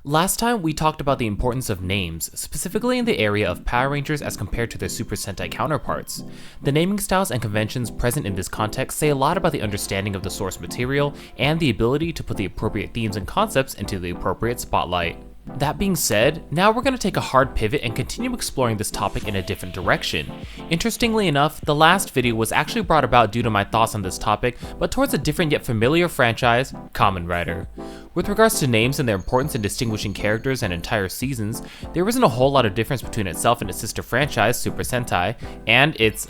Last time we talked about the importance of names, specifically in the area of Power Rangers as compared to their Super Sentai counterparts. The naming styles and conventions present in this context say a lot about the understanding of the source material and the ability to put the appropriate themes and concepts into the appropriate spotlight. That being said, now we're going to take a hard pivot and continue exploring this topic in a different direction. Interestingly enough, the last video was actually brought about due to my thoughts on this topic, but towards a different yet familiar franchise, Kamen Rider. With regards to names and their importance in distinguishing characters and entire seasons, there isn't a whole lot of difference between itself and its sister franchise, Super Sentai, and its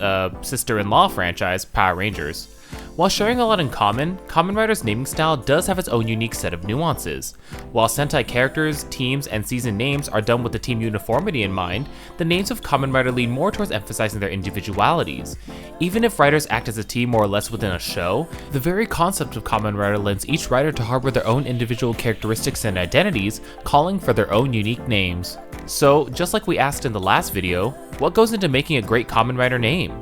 sister-in-law franchise, Power Rangers. While sharing a lot in common, Kamen Rider's naming style does have its own unique set of nuances. While Sentai characters, teams, and season names are done with the team uniformity in mind, the names of Kamen Rider lean more towards emphasizing their individualities. Even if writers act as a team more or less within a show, the very concept of Kamen Rider lends each writer to harbor their own individual characteristics and identities, calling for their own unique names. So, just like we asked in the last video, what goes into making a great Kamen Rider name?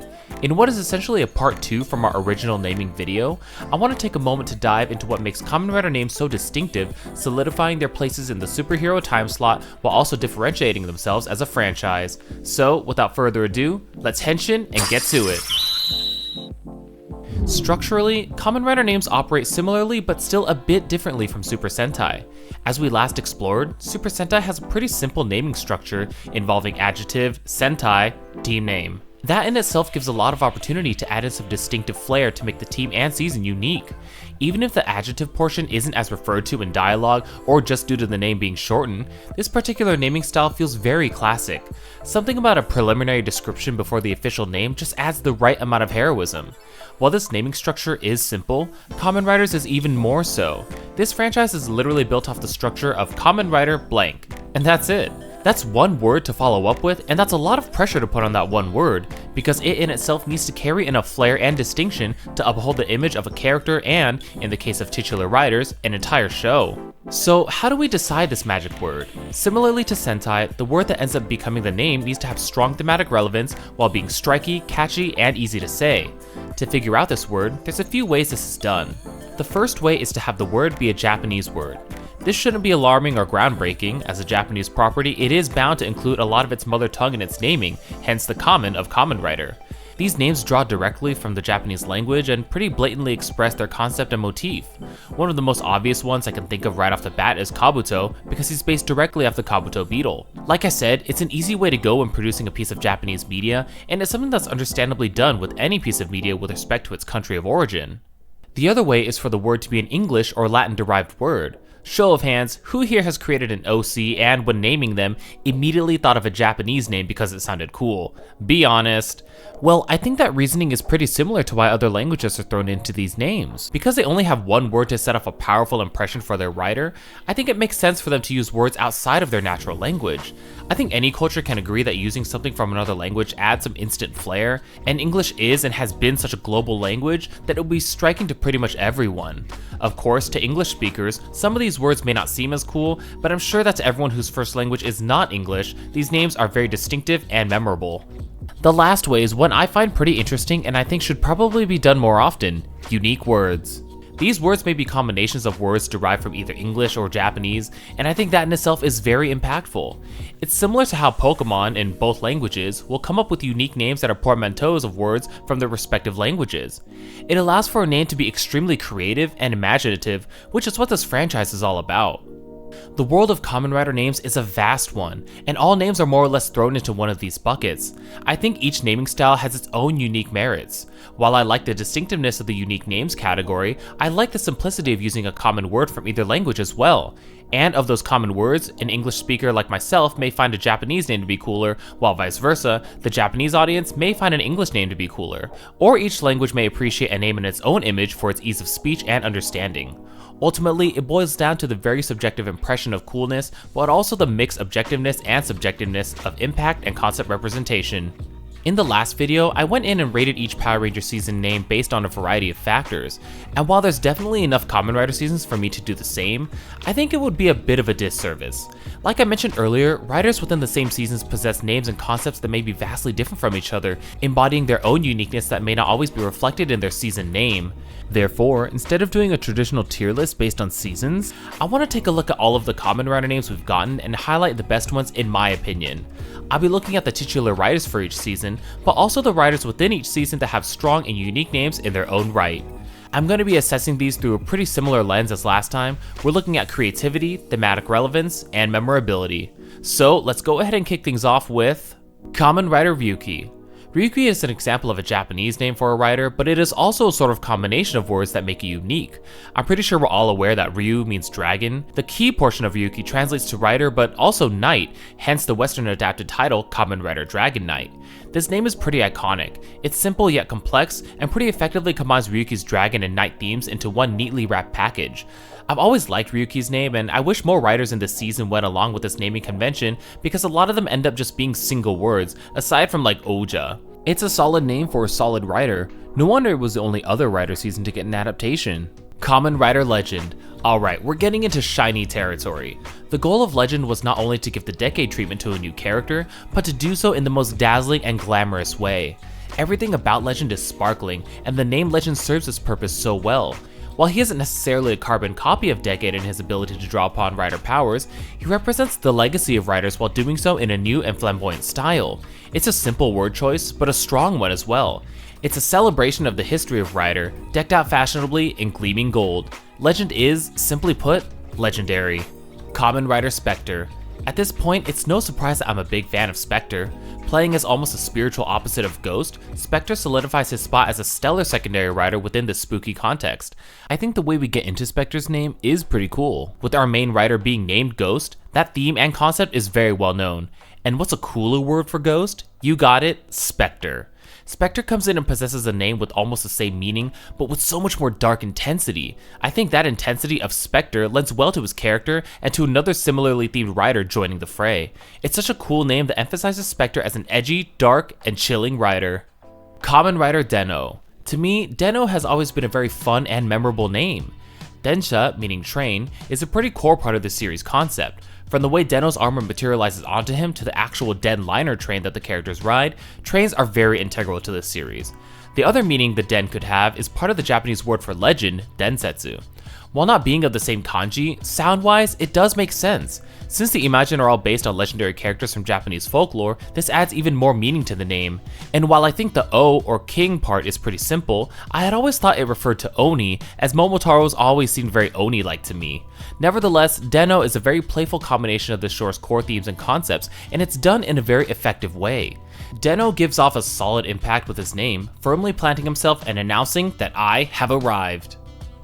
In what is essentially a part 2 from our original naming video, I want to take a moment to dive into what makes Kamen Rider names so distinctive, solidifying their places in the superhero time slot while also differentiating themselves as a franchise. So, without further ado, let's henshin and get to it. Structurally, Kamen Rider names operate similarly but still a bit differently from Super Sentai. As we last explored, Super Sentai has a pretty simple naming structure involving adjective, Sentai, team name. That in itself gives a lot of opportunity to add in some distinctive flair to make the team and season unique. Even if the adjective portion isn't as referred to in dialogue or just due to the name being shortened, this particular naming style feels very classic. Something about a preliminary description before the official name just adds the right amount of heroism. While this naming structure is simple, Kamen Riders is even more so. This franchise is literally built off the structure of Kamen Rider blank, and that's it. That's one word to follow up with, and that's a lot of pressure to put on that one word, because it in itself needs to carry enough flair and distinction to uphold the image of a character and, in the case of titular writers, an entire show. So how do we decide this magic word? Similarly to Sentai, the word that ends up becoming the name needs to have strong thematic relevance while being striky, catchy, and easy to say. To figure out this word, there's a few ways this is done. The first way is to have the word be a Japanese word. This shouldn't be alarming or groundbreaking. As a Japanese property, it is bound to include a lot of its mother tongue in its naming, hence the Kamen of Kamen Rider. These names draw directly from the Japanese language and pretty blatantly express their concept and motif. One of the most obvious ones I can think of right off the bat is Kabuto, because he's based directly off the Kabuto beetle. Like I said, it's an easy way to go when producing a piece of Japanese media, and it's something that's understandably done with any piece of media with respect to its country of origin. The other way is for the word to be an English or Latin-derived word. Show of hands, who here has created an OC and, when naming them, immediately thought of a Japanese name because it sounded cool? Be honest. Well, I think that reasoning is pretty similar to why other languages are thrown into these names. Because they only have one word to set off a powerful impression for their writer, I think it makes sense for them to use words outside of their natural language. I think any culture can agree that using something from another language adds some instant flair, and English is and has been such a global language that it will be striking to pretty much everyone. Of course, to English speakers, some of these words may not seem as cool, but I'm sure that to everyone whose first language is not English, these names are very distinctive and memorable. The last way is one I find pretty interesting and I think should probably be done more often: unique words. These words may be combinations of words derived from either English or Japanese, and I think that in itself is very impactful. It's similar to how Pokemon, in both languages, will come up with unique names that are portmanteaus of words from their respective languages. It allows for a name to be extremely creative and imaginative, which is what this franchise is all about. The world of Kamen Rider names is a vast one, and all names are more or less thrown into one of these buckets. I think each naming style has its own unique merits. While I like the distinctiveness of the unique names category, I like the simplicity of using a common word from either language as well. And of those common words, an English speaker like myself may find a Japanese name to be cooler, while vice versa, the Japanese audience may find an English name to be cooler. Or each language may appreciate a name in its own image for its ease of speech and understanding. Ultimately, it boils down to the very subjective impression of coolness, but also the mixed objectiveness and subjectiveness of impact and concept representation. In the last video, I went in and rated each Power Ranger season name based on a variety of factors, and while there's definitely enough Kamen Rider seasons for me to do the same, I think it would be a bit of a disservice. Like I mentioned earlier, writers within the same seasons possess names and concepts that may be vastly different from each other, embodying their own uniqueness that may not always be reflected in their season name. Therefore, instead of doing a traditional tier list based on seasons, I want to take a look at all of the Kamen Rider names we've gotten and highlight the best ones in my opinion. I'll be looking at the titular writers for each season, but also the writers within each season that have strong and unique names in their own right. I'm going to be assessing these through a pretty similar lens as last time. We're looking at creativity, thematic relevance, and memorability. So let's go ahead and kick things off with Kamen Rider Ryuki. Ryuki is an example of a Japanese name for a rider, but it is also a sort of combination of words that make it unique. I'm pretty sure we're all aware that Ryu means dragon. The key portion of Ryuki translates to rider but also knight, hence the Western adapted title Kamen Rider Dragon Knight. This name is pretty iconic. It's simple yet complex, and pretty effectively combines Ryuki's dragon and knight themes into one neatly wrapped package. I've always liked Ryuki's name, and I wish more writers in this season went along with this naming convention because a lot of them end up just being single words, aside from like Oja. It's a solid name for a solid writer. No wonder it was the only other writer season to get an adaptation. Kamen Rider Legend. Alright, we're getting into shiny territory. The goal of Legend was not only to give the decade treatment to a new character, but to do so in the most dazzling and glamorous way. Everything about Legend is sparkling, and the name Legend serves this purpose so well. While he isn't necessarily a carbon copy of Decade in his ability to draw upon Rider powers, he represents the legacy of Riders while doing so in a new and flamboyant style. It's a simple word choice, but a strong one as well. It's a celebration of the history of Rider, decked out fashionably in gleaming gold. Legend is, simply put, legendary. Kamen Rider Spectre. At this point, it's no surprise that I'm a big fan of Spectre. Playing as almost a spiritual opposite of Ghost, Spectre solidifies his spot as a stellar secondary rider within this spooky context. I think the way we get into Spectre's name is pretty cool. With our main rider being named Ghost, that theme and concept is very well known. And what's a cooler word for Ghost? You got it, Spectre. Spectre comes in and possesses a name with almost the same meaning, but with so much more dark intensity. I think that intensity of Spectre lends well to his character and to another similarly themed rider joining the fray. It's such a cool name that emphasizes Spectre as an edgy, dark, and chilling rider. Kamen Rider Den-O. To me, Den-O has always been a very fun and memorable name. Densha, meaning train, is a pretty core part of the series concept. From the way Den-O's armor materializes onto him to the actual Den liner train that the characters ride, trains are very integral to this series. The other meaning the Den could have is part of the Japanese word for legend, densetsu. While not being of the same kanji, sound-wise, it does make sense. Since the Imagine are all based on legendary characters from Japanese folklore, this adds even more meaning to the name. And while I think the O or king part is pretty simple, I had always thought it referred to Oni, as Momotaro's always seemed very Oni-like to me. Nevertheless, Den-O is a very playful combination of the shore's core themes and concepts, and it's done in a very effective way. Den-O gives off a solid impact with his name, firmly planting himself and announcing that I have arrived.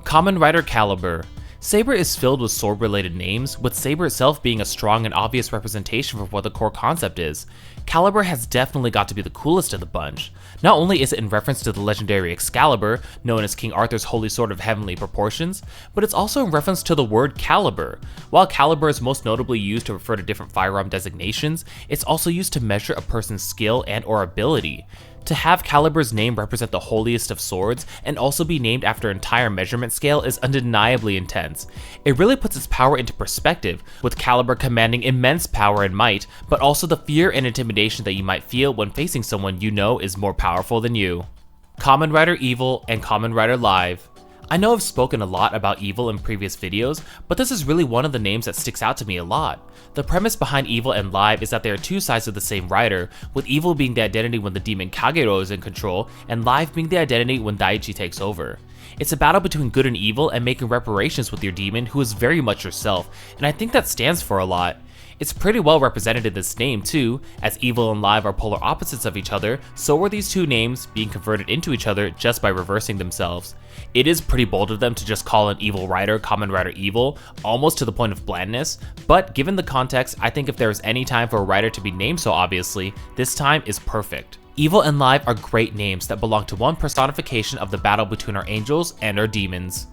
Kamen Rider Caliber. Saber is filled with sword-related names, with Saber itself being a strong and obvious representation for what the core concept is. Caliber has definitely got to be the coolest of the bunch. Not only is it in reference to the legendary Excalibur, known as King Arthur's holy sword of heavenly proportions, but it's also in reference to the word caliber. While caliber is most notably used to refer to different firearm designations, it's also used to measure a person's skill and or ability. To have Caliber's name represent the holiest of swords and also be named after an entire measurement scale is undeniably intense. It really puts its power into perspective, with Caliber commanding immense power and might, but also the fear and intimidation that you might feel when facing someone you know is more powerful than you. Kamen Rider Evil and Kamen Rider Live. I know I've spoken a lot about Evil in previous videos, but this is really one of the names that sticks out to me a lot. The premise behind Evil and Live is that they are two sides of the same rider, with Evil being the identity when the demon Kagero is in control, and Live being the identity when Daichi takes over. It's a battle between good and evil and making reparations with your demon who is very much yourself, and I think that stands for a lot. It's pretty well represented in this name too, as Evil and Live are polar opposites of each other, so are these two names being converted into each other just by reversing themselves. It is pretty bold of them to just call an evil rider Kamen Rider Evil, almost to the point of blandness, but given the context, I think if there is any time for a rider to be named so obviously, this time is perfect. Evil and Live are great names that belong to one personification of the battle between our angels and our demons.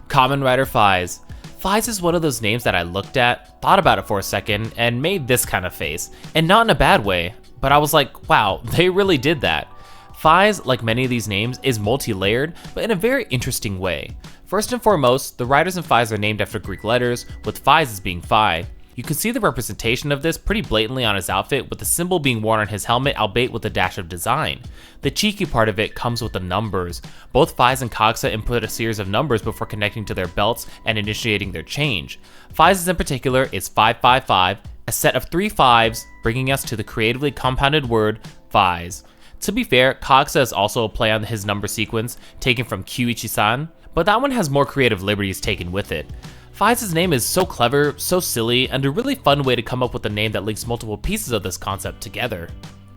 Kamen Rider Faiz. Faiz is one of those names that I looked at, thought about it for a second, and made this kind of face. And not in a bad way. but I was like, wow, they really did that. Fai's, like many of these names, is multi-layered, but in a very interesting way. First and foremost, the riders in Fai's are named after Greek letters, with Fai's as being Fai. You can see the representation of this pretty blatantly on his outfit, with the symbol being worn on his helmet, albeit with a dash of design. The cheeky part of it comes with the numbers. Both Fai's and Kagsa input a series of numbers before connecting to their belts and initiating their change. Fai's in particular is 555, a set of 3 5s, bringing us to the creatively compounded word Fai's. To be fair, Kagsa is also a play on his number sequence, taken from Kyuichi-san, but that one has more creative liberties taken with it. Fai's name is so clever, so silly, and a really fun way to come up with a name that links multiple pieces of this concept together.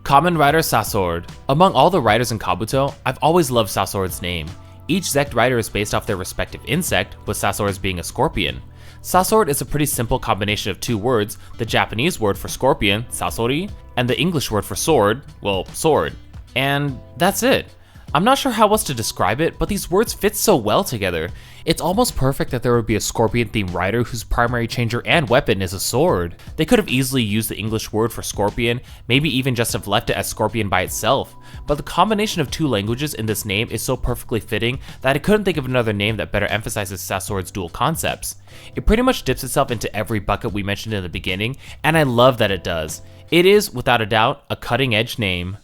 Kamen Rider Sasord. Among all the riders in Kabuto, I've always loved Sasord's name. Each Zect rider is based off their respective insect, with Sasord's being a scorpion. Sasord is a pretty simple combination of 2 words, the Japanese word for scorpion, sasori, and the English word for sword, well, sword. And that's it. I'm not sure how else to describe it, but these words fit so well together. It's almost perfect that there would be a scorpion-themed rider whose primary changer and weapon is a sword. They could have easily used the English word for scorpion, maybe even just have left it as scorpion by itself, but the combination of 2 languages in this name is so perfectly fitting that I couldn't think of another name that better emphasizes Sasord's dual concepts. It pretty much dips itself into every bucket we mentioned in the beginning, and I love that it does. It is, without a doubt, a cutting-edge name.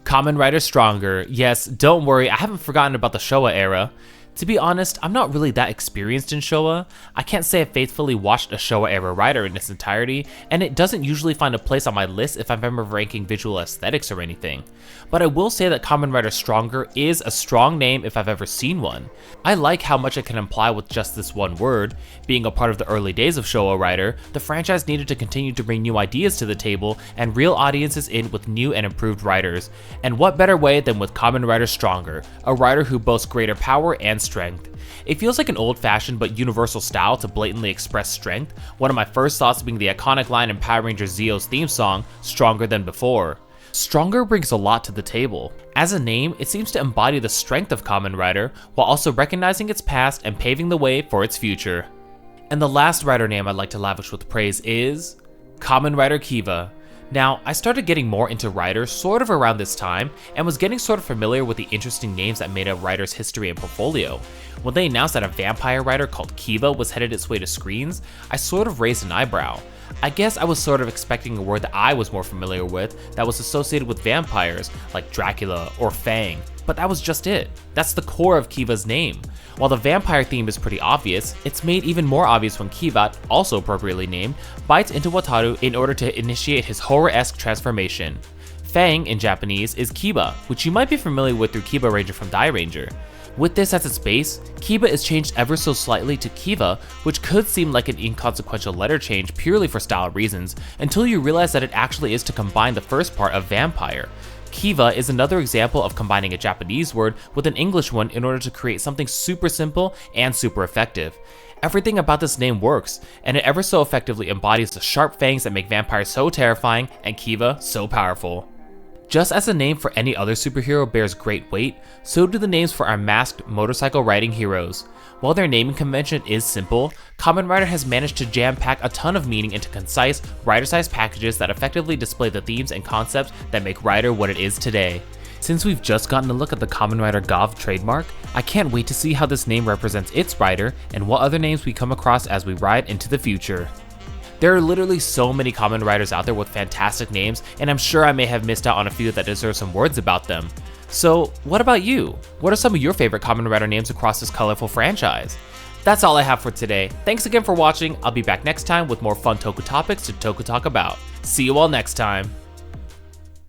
Kamen Rider Stronger. Yes, don't worry, I haven't forgotten about the Showa era. To be honest, I'm not really that experienced in Showa. I can't say I faithfully watched a Showa era rider in its entirety, and it doesn't usually find a place on my list if I'm ever ranking visual aesthetics or anything. But I will say that Kamen Rider Stronger is a strong name if I've ever seen one. I like how much it can imply with just this one word. Being a part of the early days of Showa Rider, the franchise needed to continue to bring new ideas to the table and reel audiences in with new and improved riders. And what better way than with Kamen Rider Stronger, a rider who boasts greater power and strength. It feels like an old-fashioned but universal style to blatantly express strength, one of my first thoughts being the iconic line in Power Rangers Zeo's theme song, Stronger Than Before. Stronger brings a lot to the table. As a name, it seems to embody the strength of Kamen Rider, while also recognizing its past and paving the way for its future. And the last rider name I'd like to lavish with praise is Kamen Rider Kiva. Now, I started getting more into riders sort of around this time, and was getting sort of familiar with the interesting names that made up Rider's history and portfolio. When they announced that a vampire rider called Kiva was headed its way to screens, I sort of raised an eyebrow. I guess I was sort of expecting a word that I was more familiar with that was associated with vampires, like Dracula or Fang, but that was just it. That's the core of Kiva's name. While the vampire theme is pretty obvious, it's made even more obvious when Kiva, also appropriately named, bites into Wataru in order to initiate his horror-esque transformation. Fang, in Japanese, is Kiba, which you might be familiar with through Kiba Ranger from Die Ranger. With this as its base, Kiba is changed ever so slightly to Kiva, which could seem like an inconsequential letter change purely for style reasons, until you realize that it actually is to combine the first part of vampire. Kiva is another example of combining a Japanese word with an English one in order to create something super simple and super effective. Everything about this name works, and it ever so effectively embodies the sharp fangs that make vampires so terrifying and Kiva so powerful. Just as a name for any other superhero bears great weight, so do the names for our masked motorcycle riding heroes. While their naming convention is simple, Kamen Rider has managed to jam-pack a ton of meaning into concise, rider-sized packages that effectively display the themes and concepts that make Rider what it is today. Since we've just gotten a look at the Kamen Rider Gov trademark, I can't wait to see how this name represents its rider and what other names we come across as we ride into the future. There are literally so many Kamen Riders out there with fantastic names, and I'm sure I may have missed out on a few that deserve some words about them. So, what about you? What are some of your favorite Kamen Rider names across this colorful franchise? That's all I have for today. Thanks again for watching. I'll be back next time with more fun Toku topics to Toku talk about. See you all next time.